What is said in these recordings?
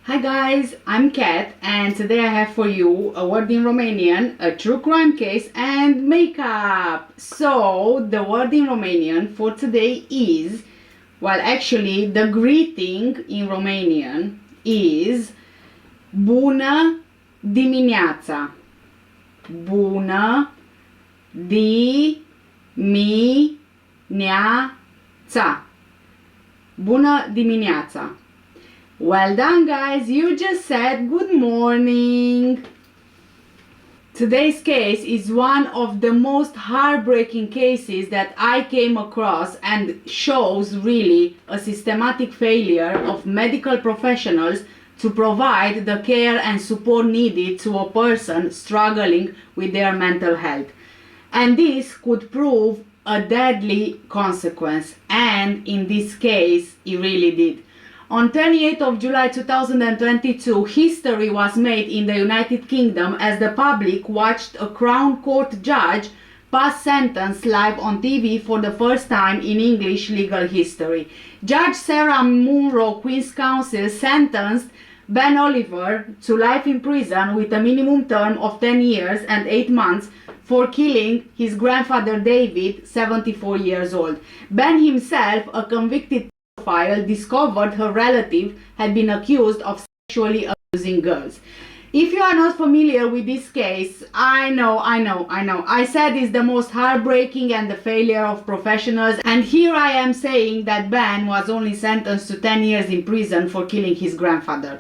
Hi guys, I'm Kat and today I have for you a word in Romanian, a true crime case and makeup. So the word in Romanian for today is, well actually the greeting in Romanian is Bună dimineața. Bună dimineața. Bună dimineața. Well done guys, you just said good morning. Today's case is one of the most heartbreaking cases that I came across and shows really a systematic failure of medical professionals to provide the care and support needed to a person struggling with their mental health. And this could prove a deadly consequence, and in this case it really did. On 28th of July 2022, history was made in the United Kingdom as the public watched a Crown Court judge pass sentence live on TV for the first time in English legal history. Judge Sarah Munro QC sentenced Ben Oliver to life in prison with a minimum term of 10 years and 8 months for killing his grandfather David, 74 years old. Ben himself, a convicted pedophile, discovered her relative had been accused of sexually abusing girls. If you are not familiar with this case, I know, I said it's the most heartbreaking and the failure of professionals, and here I am saying that Ben was only sentenced to 10 years in prison for killing his grandfather.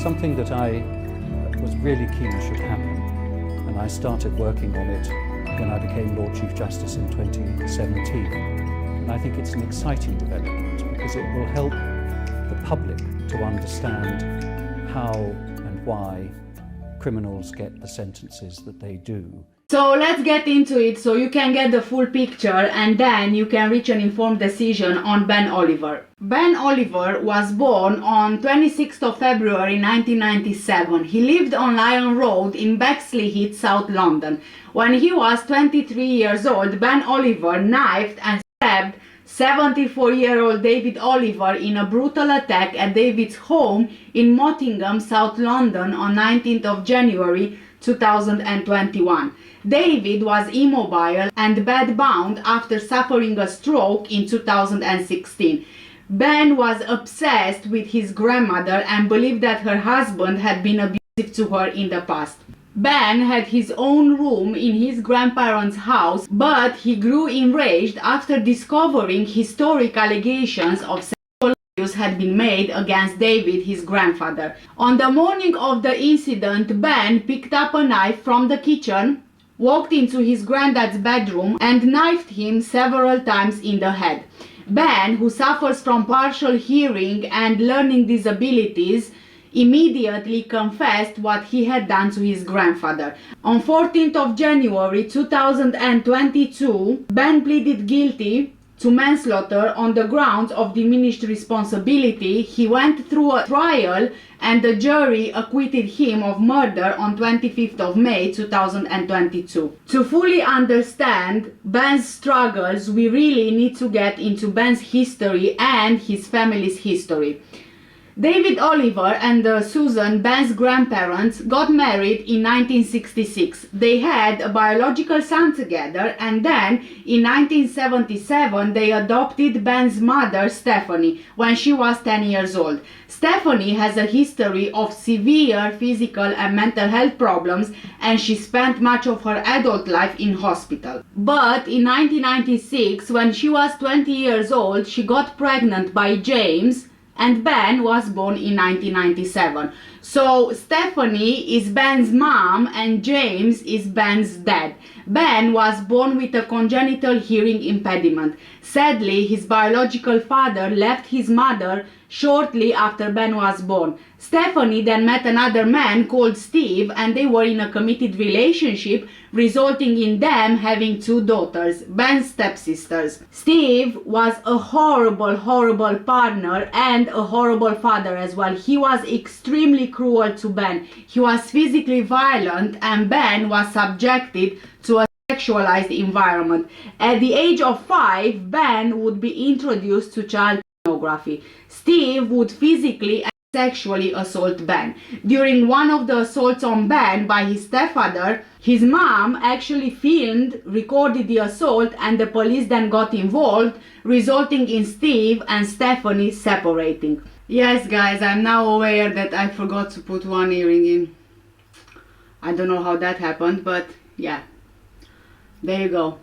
Something that I was really keen should happen, and I started working on it when I became Lord Chief Justice in 2017. And I think it's an exciting development because it will help the public to understand how and why criminals get the sentences that they do. So let's get into it so you can get the full picture and then you can reach an informed decision on Ben Oliver. Ben Oliver was born on 26th of February 1997. He lived on Lion Road in Bexley Heath, South London. When he was 23 years old, Ben Oliver knifed and stabbed 74-year-old David Oliver in a brutal attack at David's home in Mottingham, South London on 19th of January 2021. David was immobile and bedbound after suffering a stroke in 2016. Ben was obsessed with his grandmother and believed that her husband had been abusive to her in the past. Ben had his own room in his grandparents' house, but he grew enraged after discovering historic allegations of sexual abuse had been made against David, his grandfather. On the morning of the incident, Ben picked up a knife from the kitchen, walked into his granddad's bedroom and knifed him several times in the head. Ben, who suffers from partial hearing and learning disabilities, immediately confessed what he had done to his grandfather. On 14th of January 2022, Ben pleaded guilty to manslaughter on the grounds of diminished responsibility. He went through a trial and the jury acquitted him of murder on 25th of May 2022. To fully understand Ben's struggles, we really need to get into Ben's history and his family's history. David Oliver and Susan, Ben's grandparents, got married in 1966. They had a biological son together, and then in 1977 they adopted Ben's mother, Stephanie, when she was 10 years old. Stephanie has a history of severe physical and mental health problems, and she spent much of her adult life in hospital. But in 1996, when she was 20 years old, she got pregnant by James, and Ben was born in 1997. So Stephanie is Ben's mom and James is Ben's dad. Ben was born with a congenital hearing impediment. Sadly, his biological father left his mother shortly after Ben was born. Stephanie then met another man called Steve, and they were in a committed relationship, resulting in them having 2 daughters, Ben's stepsisters. Steve was a horrible partner and a horrible father as well. He was extremely cruel to Ben. He was physically violent, and Ben was subjected to a sexualized environment. At the age of 5, Ben would be introduced to child pornography. Steve would physically and sexually assault Ben. During one of the assaults on Ben by his stepfather, his mom actually recorded the assault, and the police then got involved, resulting in Steve and Stephanie separating. Yes guys, I'm now aware that I forgot to put one earring in. I don't know how that happened, but yeah. There you go.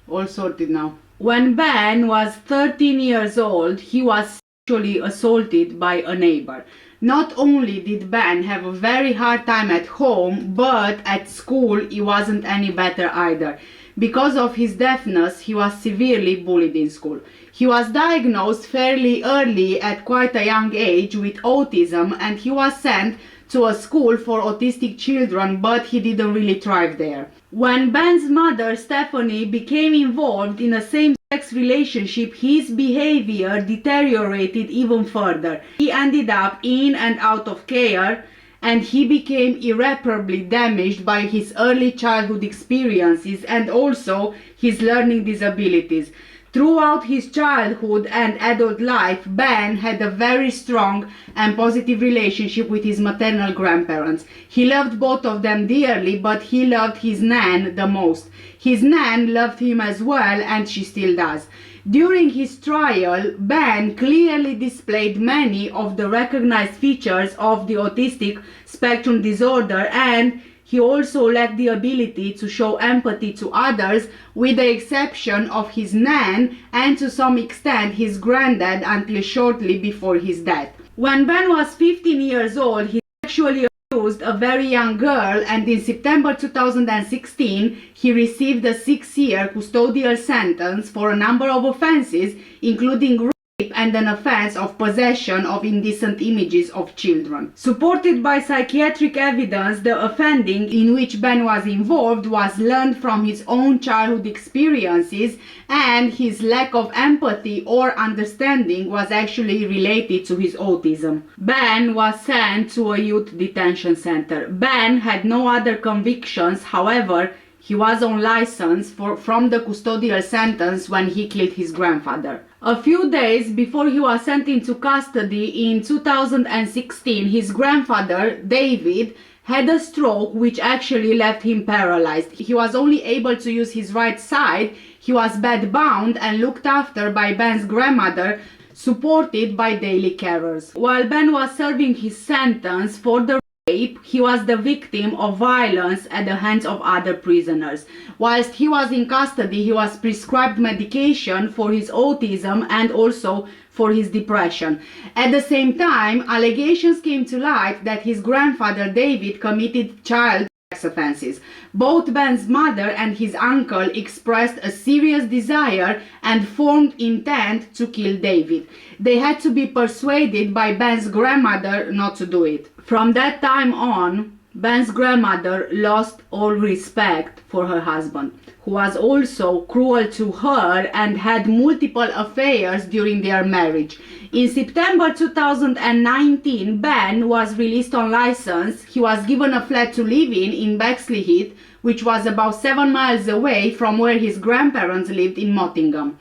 All sorted now. When Ben was 13 years old, he was sexually assaulted by a neighbor. Not only did Ben have a very hard time at home, but at school he wasn't any better either. Because of his deafness, he was severely bullied in school. He was diagnosed fairly early at quite a young age with autism, and he was sent to a school for autistic children, but he didn't really thrive there. When Ben's mother, Stephanie, became involved in a same-sex relationship, his behavior deteriorated even further. He ended up in and out of care, and he became irreparably damaged by his early childhood experiences and also his learning disabilities. Throughout his childhood and adult life, Ben had a very strong and positive relationship with his maternal grandparents. He loved both of them dearly, but he loved his nan the most. His nan loved him as well, and she still does. During his trial, Ben clearly displayed many of the recognized features of the autistic spectrum disorder, and he also lacked the ability to show empathy to others, with the exception of his nan and to some extent his granddad until shortly before his death. When Ben was 15 years old, he sexually abused a very young girl, and in September 2016 he received a 6-year custodial sentence for a number of offenses, including rape and an offense of possession of indecent images of children. Supported by psychiatric evidence, the offending in which Ben was involved was learned from his own childhood experiences, and his lack of empathy or understanding was actually related to his autism. Ben was sent to a youth detention center. Ben had no other convictions, however, he was on license from the custodial sentence when he killed his grandfather. A few days before he was sent into custody in 2016, his grandfather, David, had a stroke which actually left him paralyzed. He was only able to use his right side. He was bedbound and looked after by Ben's grandmother, supported by daily carers. While Ben was serving his sentence for the rape, he was the victim of violence at the hands of other prisoners. Whilst he was in custody, he was prescribed medication for his autism and also for his depression. At the same time, allegations came to light that his grandfather David committed child sex offenses. Both Ben's mother and his uncle expressed a serious desire and formed intent to kill David. They had to be persuaded by Ben's grandmother not to do it. From that time on, Ben's grandmother lost all respect for her husband, who was also cruel to her and had multiple affairs during their marriage. In September 2019, Ben was released on license. He was given a flat to live in Bexley Heath, which was about 7 miles away from where his grandparents lived in Mottingham.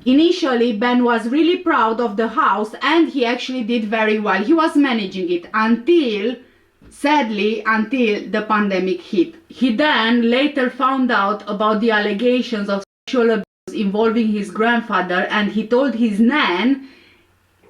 Initially, Ben was really proud of the house and he actually did very well. He was managing it sadly, until the pandemic hit. He then later found out about the allegations of sexual abuse involving his grandfather, and he told his nan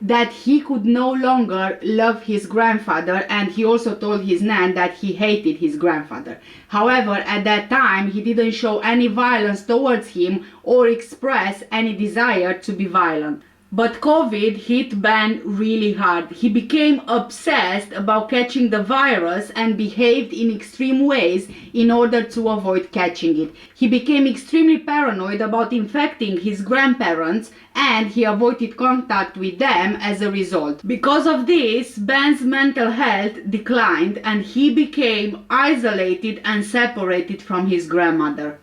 that he could no longer love his grandfather, and he also told his nan that he hated his grandfather. However, at that time, he didn't show any violence towards him or express any desire to be violent. But COVID hit Ben really hard. He became obsessed about catching the virus and behaved in extreme ways in order to avoid catching it. He became extremely paranoid about infecting his grandparents, and he avoided contact with them as a result. Because of this, Ben's mental health declined and he became isolated and separated from his grandmother.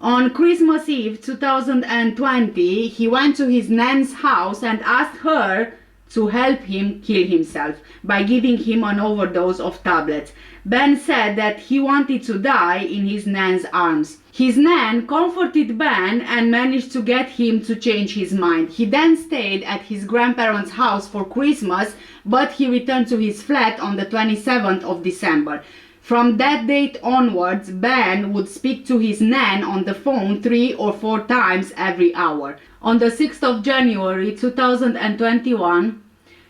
On Christmas Eve 2020, he went to his nan's house and asked her to help him kill himself by giving him an overdose of tablets. Ben said that he wanted to die in his nan's arms. His nan comforted Ben and managed to get him to change his mind. He then stayed at his grandparents' house for Christmas, but he returned to his flat on the 27th of December. From that date onwards, Ben would speak to his nan on the phone 3 or 4 times every hour. On the 6th of January 2021,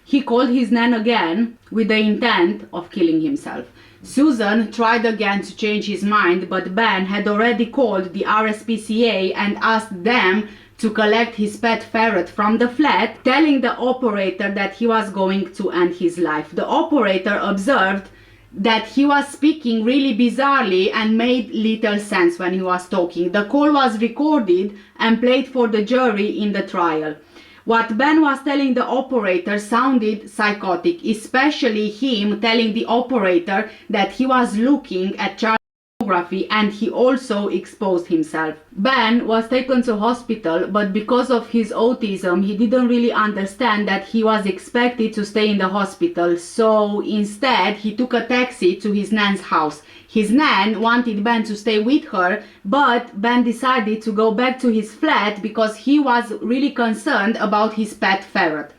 he called his nan again with the intent of killing himself. Susan tried again to change his mind, but Ben had already called the RSPCA and asked them to collect his pet ferret from the flat, telling the operator that he was going to end his life. The operator observed that he was speaking really bizarrely and made little sense when he was talking. The call was recorded and played for the jury in the trial. What Ben was telling the operator sounded psychotic, especially him telling the operator that he was looking at child pornography, and he also exposed himself. Ben was taken to hospital, but because of his autism, he didn't really understand that he was expected to stay in the hospital, so instead he took a taxi to his nan's house. His nan wanted Ben to stay with her, but Ben decided to go back to his flat because he was really concerned about his pet ferret.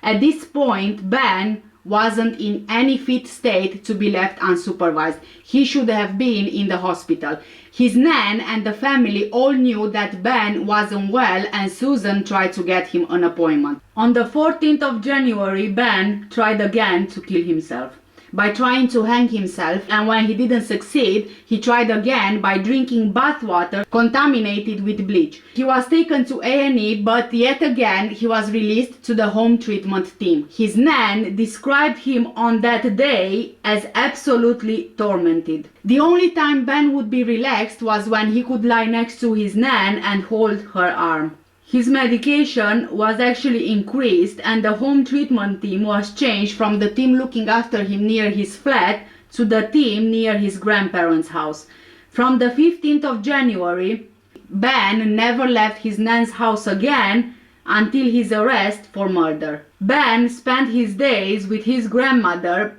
At this point, Ben wasn't in any fit state to be left unsupervised. He should have been in the hospital. His nan and the family all knew that Ben wasn't well, and Susan tried to get him an appointment. On the 14th of January, Ben tried again to kill himself by trying to hang himself, and when he didn't succeed, he tried again by drinking bath water contaminated with bleach. He was taken to A&E, but yet again he was released to the home treatment team. His nan described him on that day as absolutely tormented. The only time Ben would be relaxed was when he could lie next to his nan and hold her arm. His medication was actually increased, and the home treatment team was changed from the team looking after him near his flat to the team near his grandparents' house. From the 15th of January, Ben never left his nan's house again until his arrest for murder. Ben spent his days with his grandmother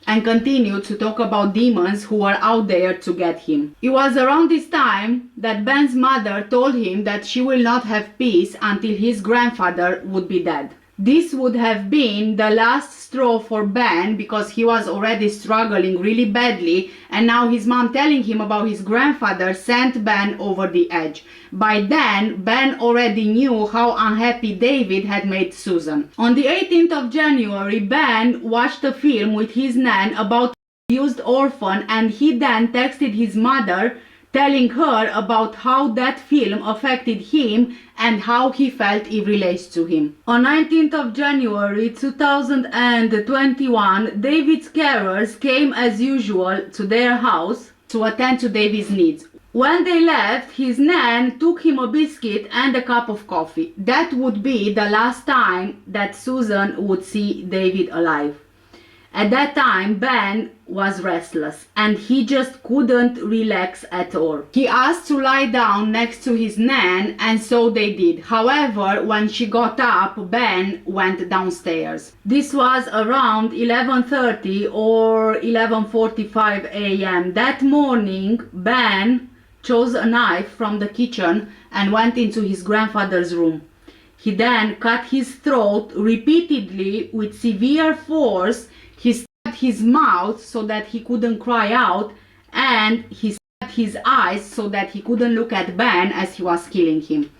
and continued to talk about demons who were out there to get him. It was around this time that Ben's mother told him that she will not have peace until his grandfather would be dead. This would have been the last straw for Ben because he was already struggling really badly, and now his mom telling him about his grandfather sent Ben over the edge. By then, Ben already knew how unhappy David had made Susan. On the 18th of January, Ben watched a film with his nan about an abused orphan, and he then texted his mother telling her about how that film affected him and how he felt it relates to him. On 19th of January 2021, David's carers came as usual to their house to attend to David's needs. When they left, his nan took him a biscuit and a cup of coffee. That would be the last time that Susan would see David alive. At that time, Ben was restless and he just couldn't relax at all. He asked to lie down next to his nan, and so they did. However, when she got up, Ben went downstairs. This was around 11:30 or 11:45 a.m. That morning, Ben chose a knife from the kitchen and went into his grandfather's room. He then cut his throat repeatedly with severe force. He stabbed his mouth so that he couldn't cry out, and he stabbed his eyes so that he couldn't look at Ben as he was killing him.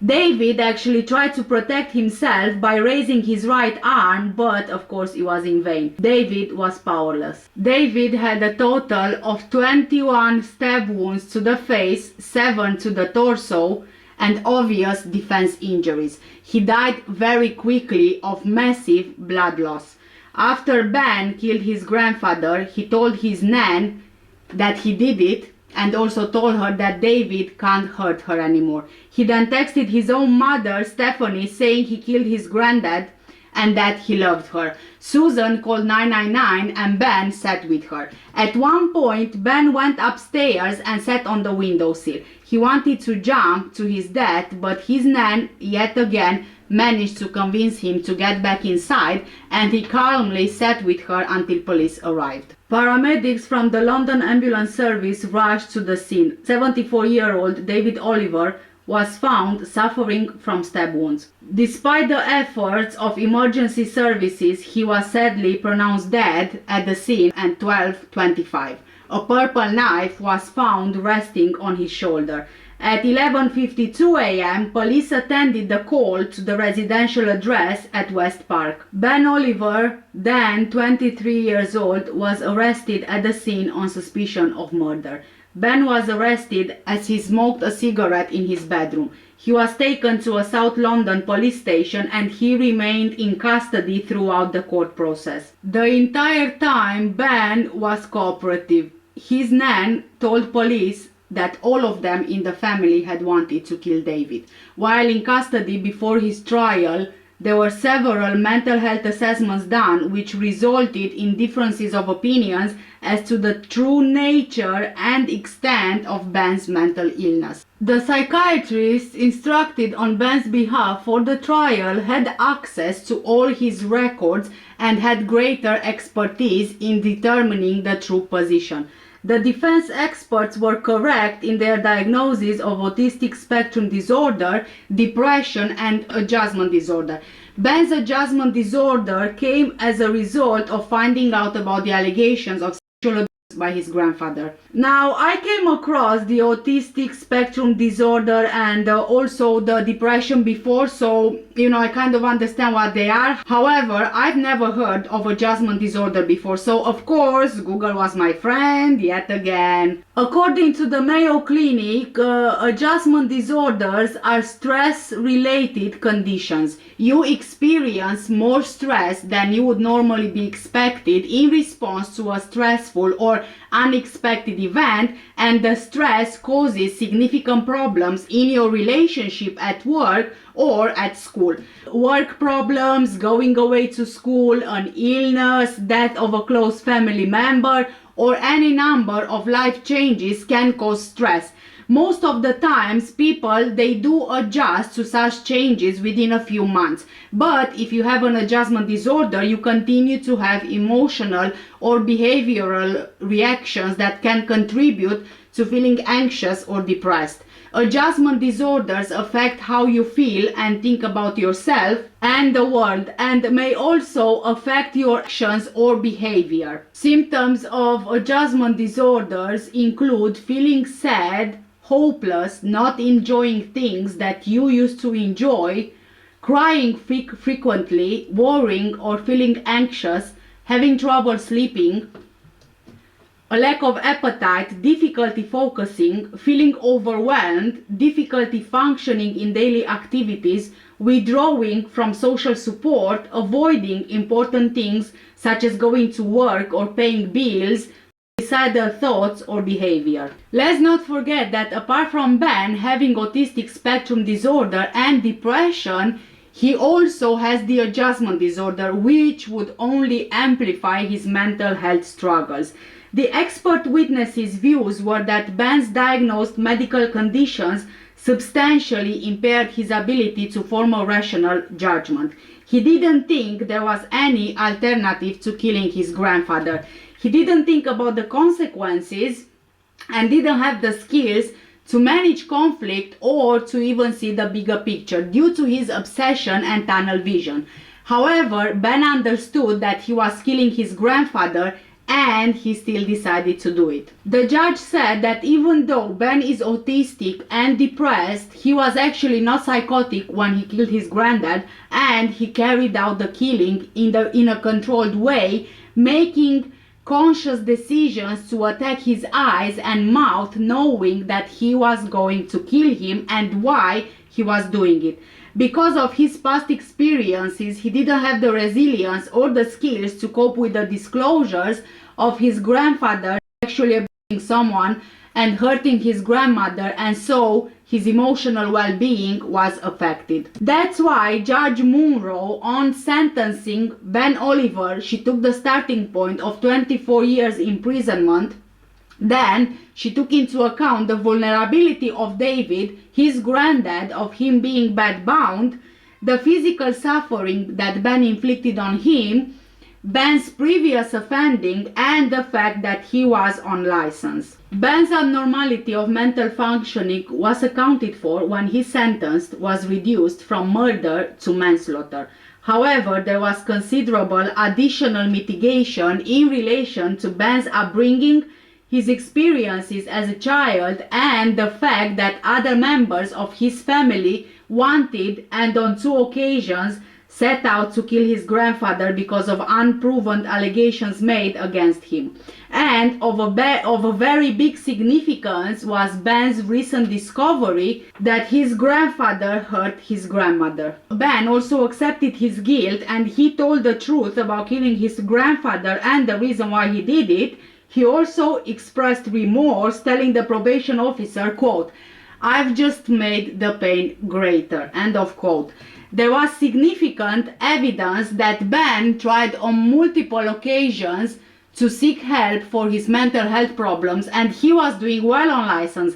David actually tried to protect himself by raising his right arm, but of course it was in vain. David was powerless. David had a total of 21 stab wounds to the face, 7 to the torso, and obvious defense injuries. He died very quickly of massive blood loss. After Ben killed his grandfather, he told his nan that he did it and also told her that David can't hurt her anymore. He then texted his own mother, Stephanie, saying he killed his granddad and that he loved her. Susan called 999 and Ben sat with her. At one point, Ben went upstairs and sat on the windowsill. He wanted to jump to his death, but his nan, yet again, managed to convince him to get back inside, and he calmly sat with her until police arrived. Paramedics from the London Ambulance Service rushed to the scene. 74-year-old David Oliver was found suffering from stab wounds. Despite the efforts of emergency services, he was sadly pronounced dead at the scene at 12:25. A purple knife was found resting on his shoulder. At 11:52 a.m., police attended the call to the residential address at West Park. Ben Oliver, then 23 years old, was arrested at the scene on suspicion of murder. Ben was arrested as he smoked a cigarette in his bedroom. He was taken to a South London police station and he remained in custody throughout the court process. The entire time, Ben was cooperative. His nan told police that all of them in the family had wanted to kill David. While in custody before his trial, there were several mental health assessments done which resulted in differences of opinions as to the true nature and extent of Ben's mental illness. The psychiatrist instructed on Ben's behalf for the trial had access to all his records and had greater expertise in determining the true position. The defense experts were correct in their diagnosis of autistic spectrum disorder, depression, and adjustment disorder. Ben's adjustment disorder came as a result of finding out about the allegations of sexual abuse by his grandfather. Now, I came across the autistic spectrum disorder and also the depression before, so I kind of understand what they are. However, I've never heard of adjustment disorder before, so of course Google was my friend yet again. According to the Mayo Clinic, adjustment disorders are stress-related conditions. You experience more stress than you would normally be expected in response to a stressful or unexpected event, and the stress causes significant problems in your relationship at work or at school. Work problems, going away to school, an illness, death of a close family member, or any number of life changes can cause stress. Most of the times people, they do adjust to such changes within a few months. But if you have an adjustment disorder, you continue to have emotional or behavioral reactions that can contribute to feeling anxious or depressed. Adjustment disorders affect how you feel and think about yourself and the world, and may also affect your actions or behavior. Symptoms of adjustment disorders include feeling sad, hopeless, not enjoying things that you used to enjoy, crying frequently, worrying or feeling anxious, having trouble sleeping, a lack of appetite, difficulty focusing, feeling overwhelmed, difficulty functioning in daily activities, withdrawing from social support, avoiding important things such as going to work or paying bills, suicidal thoughts or behavior. Let's not forget that apart from Ben having autistic spectrum disorder and depression, he also has the adjustment disorder, which would only amplify his mental health struggles. The expert witnesses' views were that Ben's diagnosed medical conditions substantially impaired his ability to form a rational judgment. He didn't think there was any alternative to killing his grandfather. He didn't think about the consequences and didn't have the skills to manage conflict or to even see the bigger picture due to his obsession and tunnel vision. However, Ben understood that he was killing his grandfather and he still decided to do it. The judge said that even though Ben is autistic and depressed, he was actually not psychotic when he killed his granddad, and he carried out the killing in a controlled way, making conscious decisions to attack his eyes and mouth, knowing that he was going to kill him and why he was doing it. Because of his past experiences, he didn't have the resilience or the skills to cope with the disclosures of his grandfather actually abusing someone and hurting his grandmother, and so his emotional well-being was affected. That's why Judge Munro, on sentencing Ben Oliver, she took the starting point of 24 years imprisonment. Then she took into account the vulnerability of David, his granddad, of him being bed-bound, the physical suffering that Ben inflicted on him, Ben's previous offending, and the fact that he was on license. Ben's abnormality of mental functioning was accounted for when his sentence was reduced from murder to manslaughter. However, there was considerable additional mitigation in relation to Ben's upbringing, his experiences as a child, and the fact that other members of his family wanted and on 2 occasions set out to kill his grandfather because of unproven allegations made against him. And of a very big significance was Ben's recent discovery that his grandfather hurt his grandmother. Ben also accepted his guilt and he told the truth about killing his grandfather and the reason why he did it. He also expressed remorse, telling the probation officer, quote, "I've just made the pain greater," end of quote. There was significant evidence that Ben tried on multiple occasions to seek help for his mental health problems, and he was doing well on license.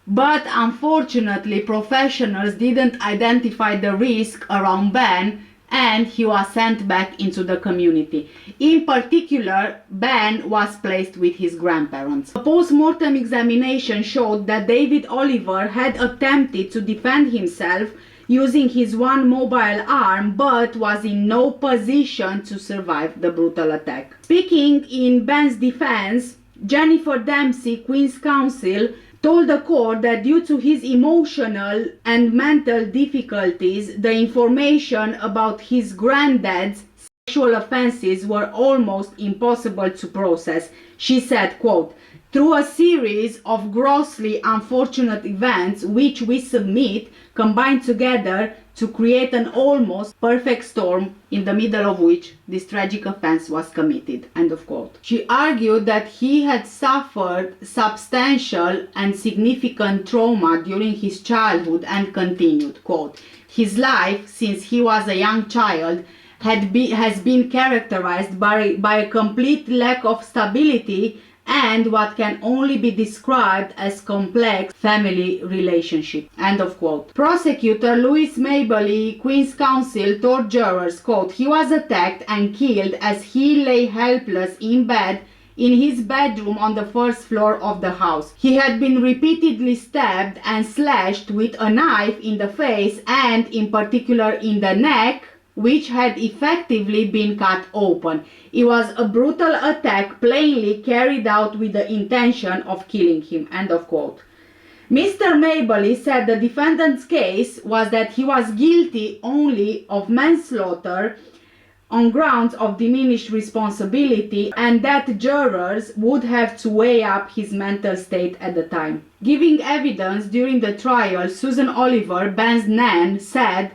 But unfortunately, professionals didn't identify the risk around Ben, and he was sent back into the community. In particular, Ben was placed with his grandparents. A post-mortem examination showed that David Oliver had attempted to defend himself using his one mobile arm, but was in no position to survive the brutal attack. Speaking in Ben's defense, Jennifer Dempsey, Queen's Counsel, told the court that due to his emotional and mental difficulties, the information about his granddad's sexual offenses were almost impossible to process. She said, quote, "Through a series of grossly unfortunate events which we submit combined together to create an almost perfect storm in the middle of which this tragic offense was committed," end of quote. She argued that he had suffered substantial and significant trauma during his childhood and continued, quote, "His life since he was a young child has been characterized by a complete lack of stability and what can only be described as complex family relationship," end of quote. Prosecutor Louis Mabley, Queen's Counsel, told jurors, quote, "He was attacked and killed as he lay helpless in bed in his bedroom on the first floor of the house. He had been repeatedly stabbed and slashed with a knife in the face and in particular in the neck, which had effectively been cut open. It was a brutal attack plainly carried out with the intention of killing him," end of quote. Mr. Mabley said the defendant's case was that he was guilty only of manslaughter on grounds of diminished responsibility and that jurors would have to weigh up his mental state at the time. Giving evidence during the trial, Susan Oliver, Ben's nan, said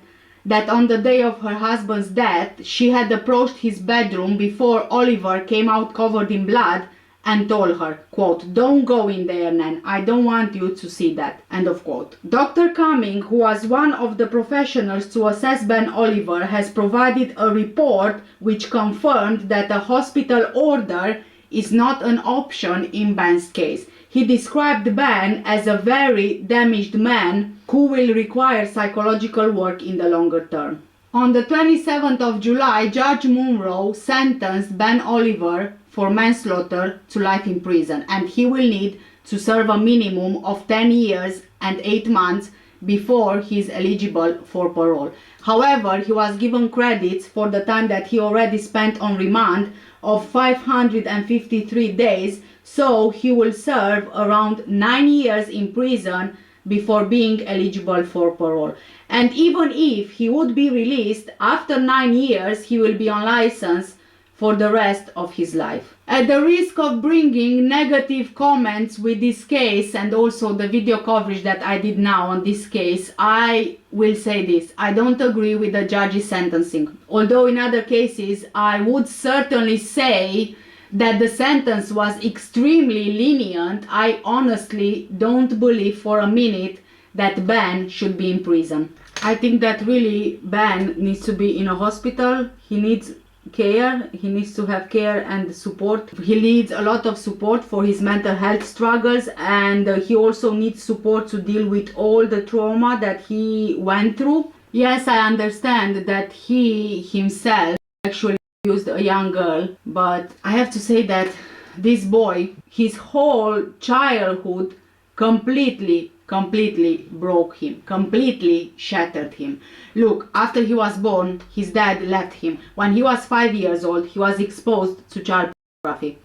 that on the day of her husband's death, she had approached his bedroom before Oliver came out covered in blood and told her, quote, "Don't go in there, Nan, I don't want you to see that," end of quote. Dr. Cumming, who was one of the professionals to assess Ben Oliver, has provided a report which confirmed that a hospital order is not an option in Ben's case. He described Ben as a very damaged man who will require psychological work in the longer term. On the 27th of July, Judge Munro sentenced Ben Oliver for manslaughter to life in prison, and he will need to serve a minimum of 10 years and 8 months before he is eligible for parole. However, he was given credits for the time that he already spent on remand of 553 days, so he will serve around 9 years in prison before being eligible for parole. And even if he would be released after 9 years, he will be on license for the rest of his life. At the risk of bringing negative comments with this case and also the video coverage that I did now on this case, I will say this: I don't agree with the judge's sentencing. Although in other cases I would certainly say that the sentence was extremely lenient, I honestly don't believe for a minute that Ben should be in prison. I think that really Ben needs to be in a hospital. He needs care, he needs to have care and support. He needs a lot of support for his mental health struggles, and he also needs support to deal with all the trauma that he went through. Yes, I understand that he himself actually abused a young girl, but I have to say that this boy, his whole childhood completely broke him, completely shattered him. Look, after he was born, his dad left him. When he was 5 years old, he was exposed to child pornography.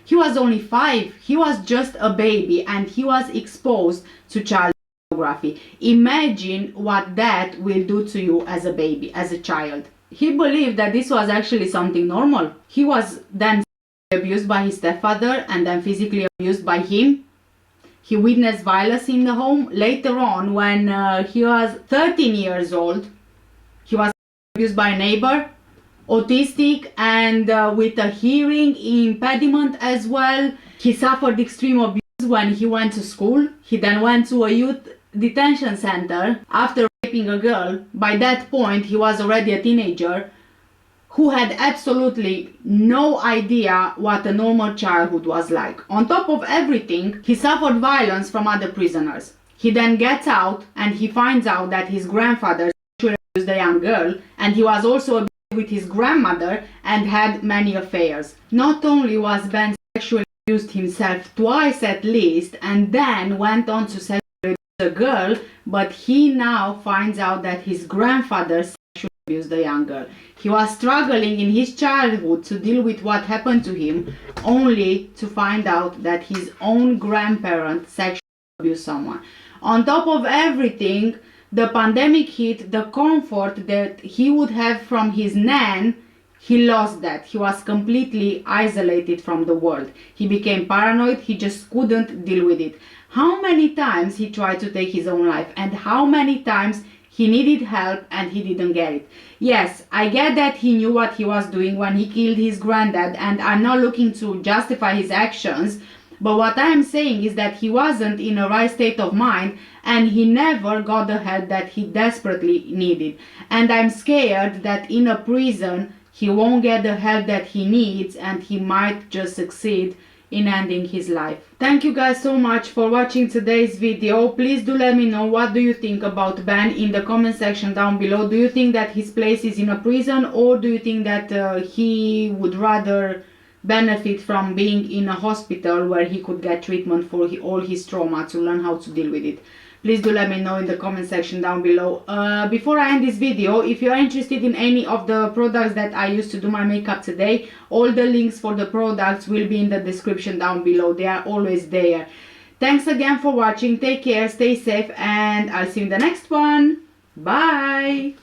He was only 5, he was just a baby, and he was exposed to child pornography. Imagine what that will do to you as a baby, as a child. He believed that this was actually something normal. He was then abused by his stepfather and then physically abused by him. He witnessed violence in the home. Later on, when he was 13 years old, he was abused by a neighbor, autistic and with a hearing impediment as well. He suffered extreme abuse when he went to school. He then went to a youth detention center after raping a girl. By that point, he was already a teenager who had absolutely no idea what a normal childhood was like. On top of everything, he suffered violence from other prisoners. He then gets out and he finds out that his grandfather sexually abused a young girl, and he was also abused with his grandmother and had many affairs. Not only was Ben sexually abused himself twice at least, and then went on to sexually abuse a girl, but he now finds out that his grandfather abused the young girl. He was struggling in his childhood to deal with what happened to him, only to find out that his own grandparent sexually abused someone. On top of everything, the pandemic hit. The comfort that he would have from his nan, he lost that. He was completely isolated from the world. He became paranoid. He just couldn't deal with it. How many times he tried to take his own life, and how many times he needed help and he didn't get it. Yes, I get that he knew what he was doing when he killed his granddad, and I'm not looking to justify his actions, but what I am saying is that he wasn't in a right state of mind and he never got the help that he desperately needed. And I'm scared that in a prison he won't get the help that he needs, and he might just succeed in ending his life. Thank you guys so much for watching today's video. Please do let me know what do you think about Ben in the comment section down below. Do you think that his place is in a prison, or do you think that he would rather benefit from being in a hospital where he could get treatment for all his trauma to learn how to deal with it? Please do let me know in the comment section down below. Before I end this video, if you are interested in any of the products that I used to do my makeup today, all the links for the products will be in the description down below. They are always there. Thanks again for watching. Take care, stay safe, and I'll see you in the next one. Bye!